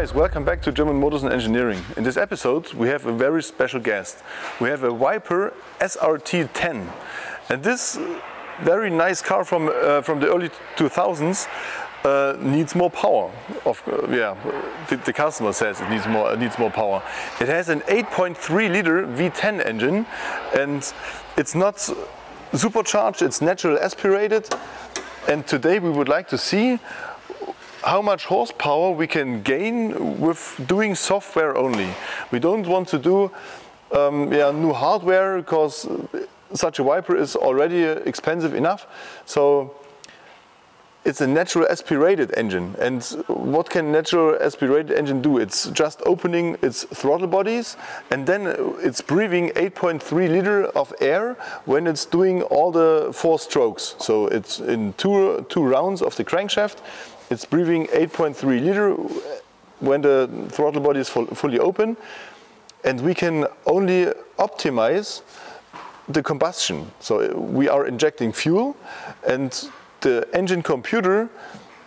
guys, welcome back to German Motors and Engineering. In this episode we have a very special guest. We have a Viper SRT 10, and this very nice car from the early 2000s needs more power. The customer says it needs more power. It has an 8.3 liter V10 engine, and it's not supercharged, it's natural aspirated. And today we would like to see how much horsepower we can gain with doing software only. We don't want to do new hardware, because such a Viper is already expensive enough. So it's a natural aspirated engine. And what can natural aspirated engine do? It's just opening its throttle bodies, and then it's breathing 8.3 liter of air when it's doing all the 4 strokes. So it's in two rounds of the crankshaft. It's breathing 8.3 liter when the throttle body is fully open, and we can only optimize the combustion. So we are injecting fuel, and the engine computer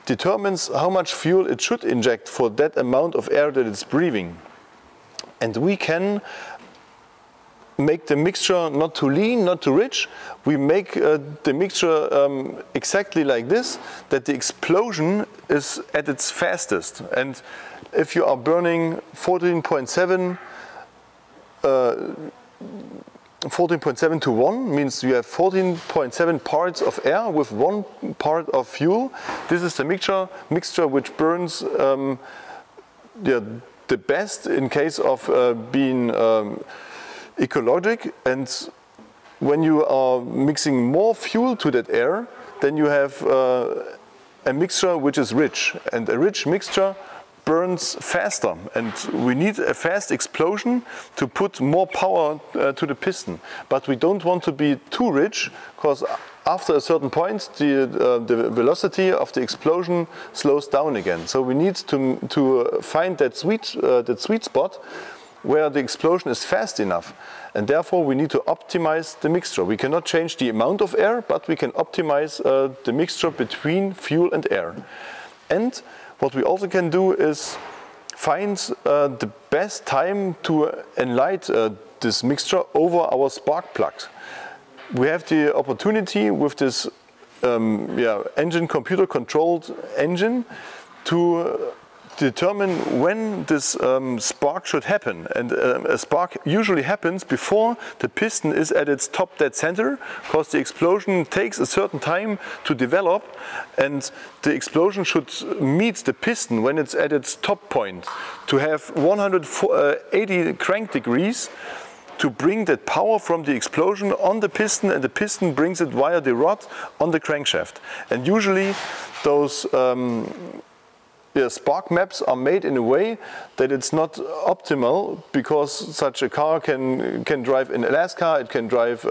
determines how much fuel it should inject for that amount of air that it's breathing. And we can make the mixture not too lean, not too rich. We make the mixture exactly like this, that the explosion is at its fastest. And if you are burning 14.7 to 1, means you have 14.7 parts of air with 1 part of fuel. This is the mixture which burns the best in case of being ecologic. And when you are mixing more fuel to that air, then you have a mixture which is rich, and a rich mixture burns faster, and we need a fast explosion to put more power to the piston. But we don't want to be too rich, because after a certain point the velocity of the explosion slows down again. So we need to find that sweet spot where the explosion is fast enough, and therefore we need to optimize the mixture. We cannot change the amount of air, but we can optimize the mixture between fuel and air. And what we also can do is find the best time to enlight this mixture over our spark plug. We have the opportunity with this engine computer controlled engine to determine when this spark should happen. And a spark usually happens before the piston is at its top dead center, because the explosion takes a certain time to develop, and the explosion should meet the piston when it's at its top point, to have 180 crank degrees to bring that power from the explosion on the piston, and the piston brings it via the rod on the crankshaft. And usually those spark maps are made in a way that it's not optimal, because such a car can drive in Alaska, it can drive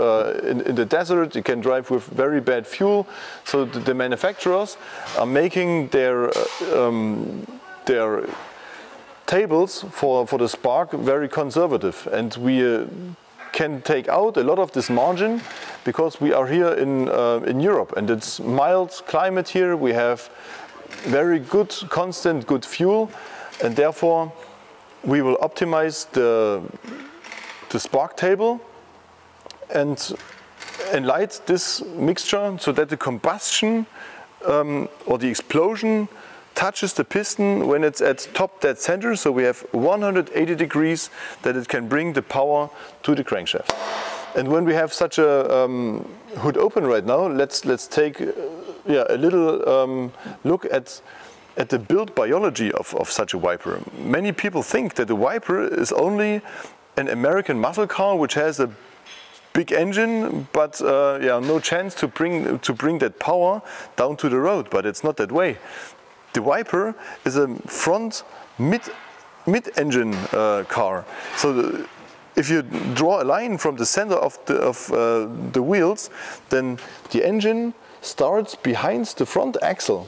in the desert, it can drive with very bad fuel. So the manufacturers are making their tables for the spark very conservative, and we can take out a lot of this margin, because we are here in Europe, and it's mild climate here. We have very good, constant, good fuel, and therefore we will optimize the spark table and enlight this mixture so that the combustion or the explosion touches the piston when it's at top dead center. So we have 180 degrees that it can bring the power to the crankshaft. And when we have such a hood open right now, let's take a little look at the build biology of such a Viper. Many people think that the Viper is only an American muscle car which has a big engine, but no chance to bring that power down to the road. But it's not that way. The Viper is a front mid-engine car. So if you draw a line from the center of the wheels, then the engine starts behind the front axle,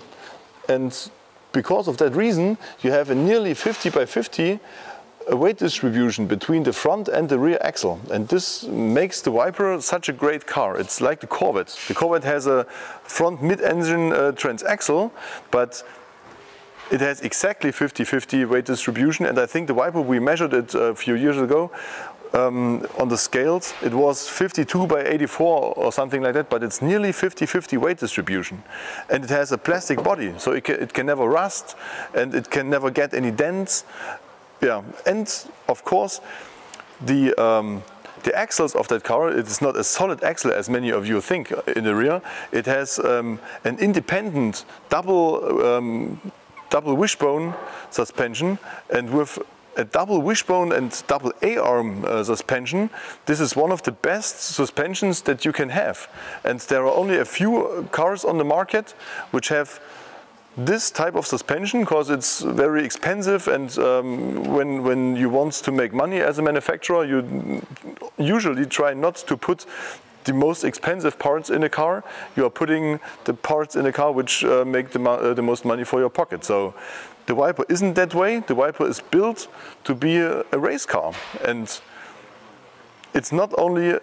and because of that reason you have a nearly 50-by-50 weight distribution between the front and the rear axle, and this makes the Viper such a great car. It's like the Corvette. The Corvette has a front mid-engine transaxle, but it has exactly 50-50 weight distribution, and I think the Viper, we measured it a few years ago on the scales. It was 52 by 84 or something like that, but it's nearly 50-50 weight distribution. And it has a plastic body, so it can never rust, and it can never get any dents. Yeah, and of course, the axles of that car, it is not a solid axle as many of you think in the rear. It has an independent double wishbone suspension, and with a double wishbone and double A-arm suspension, this is one of the best suspensions that you can have. And there are only a few cars on the market which have this type of suspension, because it's very expensive, and when you want to make money as a manufacturer, you usually try not to put the most expensive parts in a car. You are putting the parts in a car which make the most money for your pocket. So the Viper isn't that way. The Viper is built to be a race car, and it's not only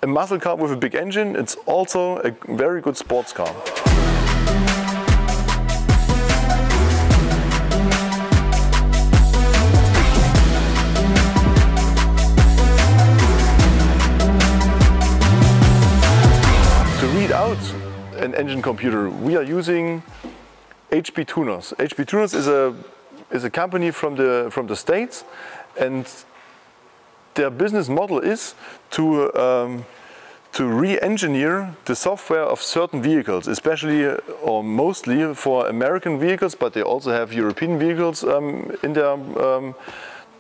a muscle car with a big engine, it's also a very good sports car. Out an engine computer, we are using HPtuners. HPtuners is a company from the States, and their business model is to re-engineer the software of certain vehicles, especially or mostly for American vehicles, but they also have European vehicles in their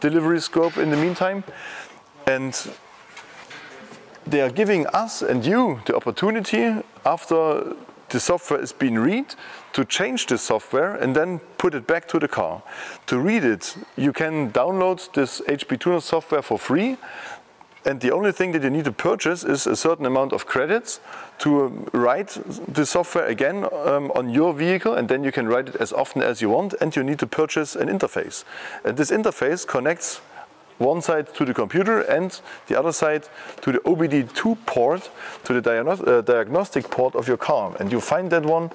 delivery scope in the meantime. And they are giving us and you the opportunity, after the software is being read, to change the software and then put it back to the car. To read it, you can download this HPtuners software for free, and the only thing that you need to purchase is a certain amount of credits to write the software again on your vehicle, and then you can write it as often as you want, and you need to purchase an interface. And this interface connects one side to the computer and the other side to the OBD2 port, to the diagnostic port of your car. And you find that one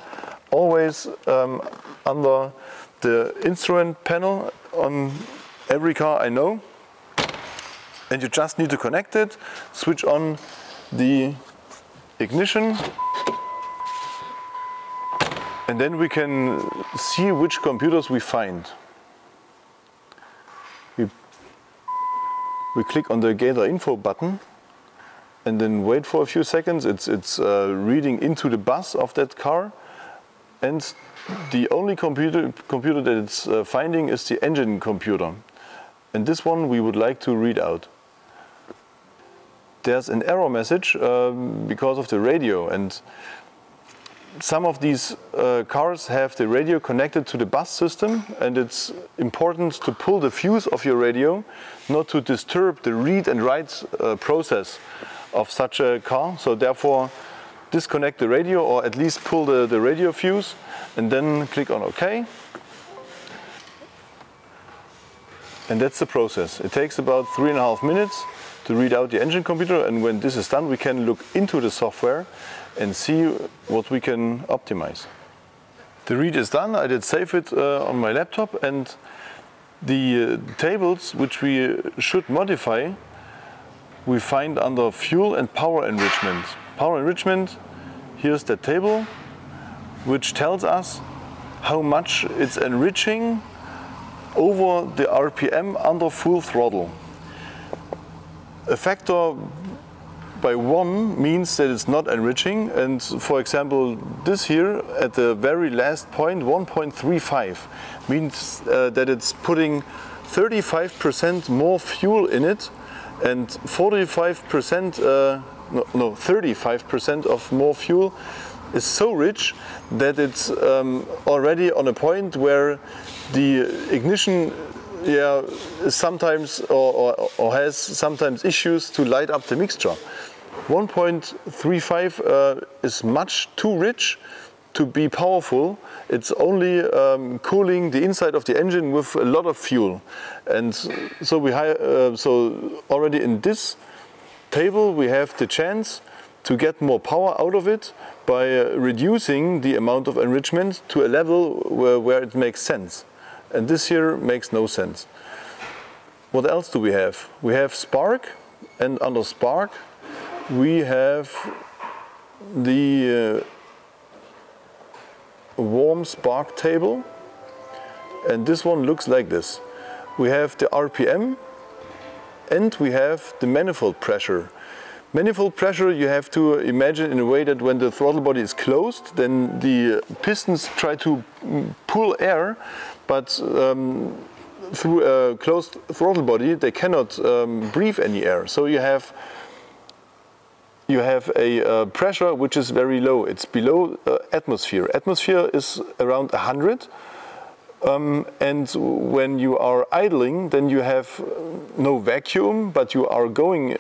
always under the instrument panel on every car I know. And you just need to connect it, switch on the ignition, and then we can see which computers we find. We click on the Gather Info button and then wait for a few seconds. It's reading into the bus of that car, and the only computer that it's finding is the engine computer. And this one we would like to read out. There's an error message because of the radio, and some of these cars have the radio connected to the bus system, and it's important to pull the fuse of your radio, not to disturb the read and write process of such a car. So therefore disconnect the radio, or at least pull the radio fuse, and then click on OK. And that's the process. It takes about 3.5 minutes to read out the engine computer, and when this is done, we can look into the software and see what we can optimize. The read is done. I did save it on my laptop, and the tables which we should modify we find under fuel and power enrichment. Power enrichment, here's the table which tells us how much it's enriching over the RPM under full throttle. A factor by 1 means that it's not enriching, and for example this here at the very last point, 1.35, means that it's putting 35% more fuel in it, and 35% of more fuel is so rich that it's already on a point where the ignition is sometimes or has sometimes issues to light up the mixture. 1.35 is much too rich to be powerful. It's only cooling the inside of the engine with a lot of fuel, and so so already in this table we have the chance to get more power out of it by reducing the amount of enrichment to a level where it makes sense. And this here makes no sense. What else do we have? We have spark, and under spark we have the warm spark table, and this one looks like this. We have the RPM and we have the manifold pressure. Manifold pressure you have to imagine in a way that when the throttle body is closed, then the pistons try to pull air, but through a closed throttle body they cannot breathe any air. So you have a pressure which is very low. It's below atmosphere. Atmosphere is around 100. And when you are idling, then you have no vacuum, but you are going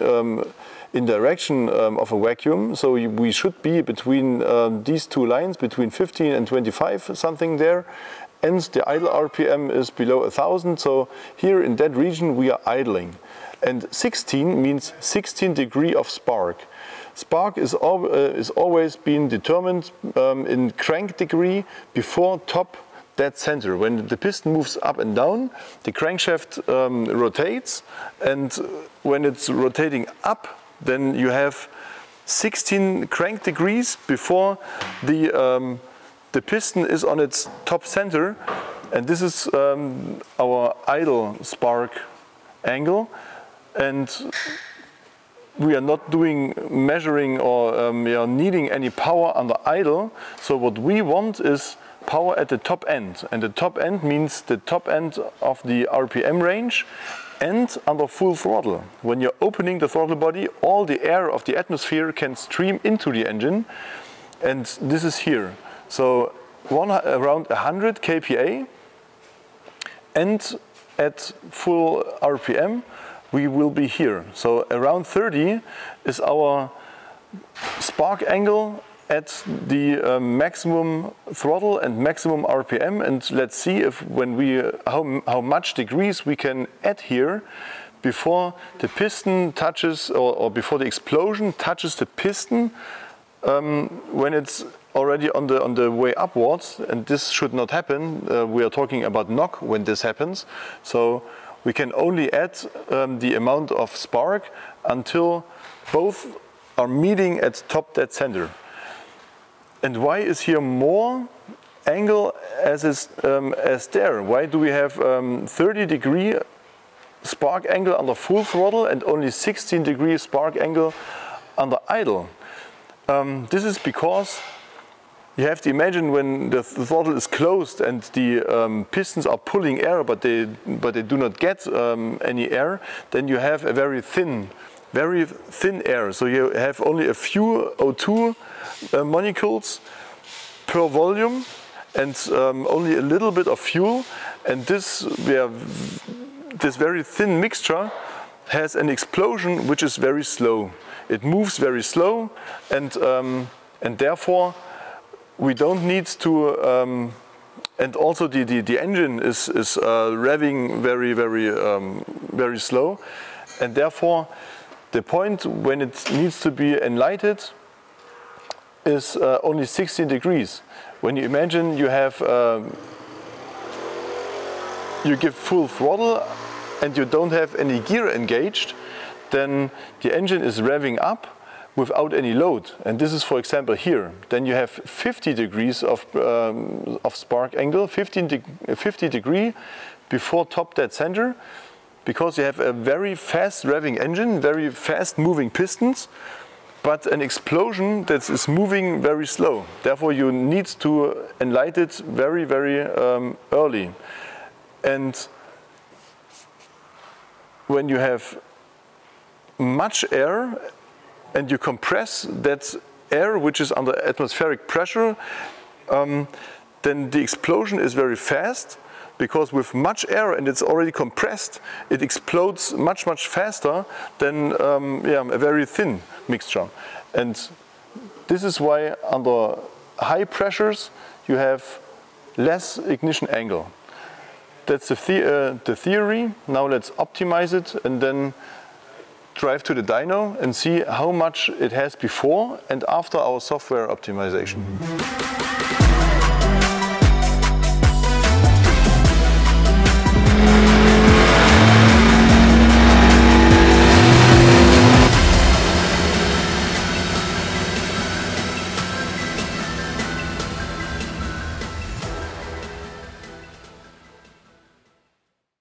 in direction of a vacuum. So we should be between these two lines, between 15 and 25, something there. And the idle RPM is below 1000. So here in that region we are idling. And 16 means 16 degree of spark. Spark is always been determined in crank degree before top dead center. When the piston moves up and down, the crankshaft rotates, and when it's rotating up, then you have 16 crank degrees before the piston is on its top center, and this is our idle spark angle. And we are not doing measuring or we are needing any power under idle. So what we want is power at the top end, and the top end means the top end of the RPM range and under full throttle. When you're opening the throttle body, all the air of the atmosphere can stream into the engine, and this is here. So around 100 kPa, and at full RPM we will be here. So around 30 is our spark angle at the maximum throttle and maximum RPM. And let's see if how much degrees we can add here before the piston touches, or before the explosion touches the piston when it's already on the way upwards. And this should not happen. We are talking about knock when this happens. So we can only add the amount of spark until both are meeting at top dead center. And why is here more angle as there? Why do we have 30 degree spark angle under full throttle and only 16 degree spark angle under idle? This is because you have to imagine when the throttle is closed and the pistons are pulling air, but they do not get any air, then you have a very thin air. So you have only a few O2 molecules per volume, and only a little bit of fuel. And this very thin mixture has an explosion which is very slow. It moves very slow, and therefore we don't need to, and also the engine is revving very slow, and therefore the point when it needs to be enlightened is only 16 degrees. When you imagine you have you give full throttle and you don't have any gear engaged, then the engine is revving up without any load, and this is, for example, here. Then you have 50 degrees of spark angle, 50 degree before top dead center, because you have a very fast revving engine, very fast moving pistons, but an explosion that is moving very slow. Therefore you need to enlight it very early. And when you have much air and you compress that air which is under atmospheric pressure, then the explosion is very fast, because with much air and it's already compressed, it explodes much faster than a very thin mixture. And this is why under high pressures you have less ignition angle. That's the theory. Now let's optimize it, and then drive to the dyno and see how much it has before and after our software optimization.